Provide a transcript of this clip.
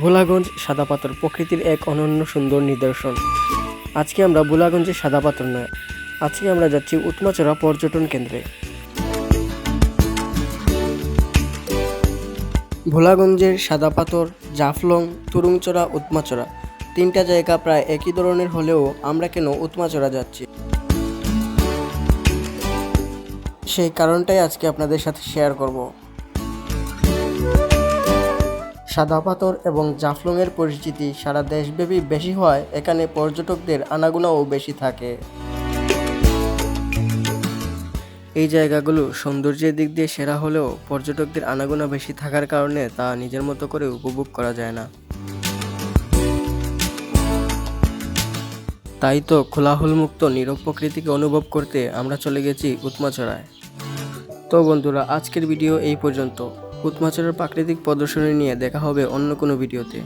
ভোলাগঞ্জ সাদা পাথর প্রকৃতির এক অনন্য সুন্দর নিদর্শন। আজকে আমরা ভোলাগঞ্জের সাদা পাথর নয়, আজকে আমরা যাচ্ছি উৎমাচড়া পর্যটন কেন্দ্রে। ভোলাগঞ্জের সাদা পাথর, জাফলং, তুরুংচড়া, উৎমাচড়া তিনটা জায়গা প্রায় একই ধরনের হলেও আমরা কেন উৎমাচড়া যাচ্ছি সেই কারণটাই আজকে আপনাদের সাথে শেয়ার করব। সাদা পাথর এবং জাফলংয়ের পরিচিতি সারা দেশব্যাপী বেশি হওয়ায় এখানে পর্যটকদের আনাগোনাও বেশি থাকে। এই জায়গাগুলো সৌন্দর্যের দিক দিয়ে সেরা হলেও পর্যটকদের আনাগোনা বেশি থাকার কারণে তা নিজের মতো করে উপভোগ করা যায় না। তাই তো কোলাহলমুক্ত নীরব প্রকৃতিকে অনুভব করতে আমরা চলে গেছি উৎমাচড়ায়। তো বন্ধুরা, আজকের ভিডিও এই পর্যন্ত। উৎমাচড়ার প্রাকৃতিক প্রদর্শনী নিয়ে দেখা হবে অন্য কোনো ভিডিওতে।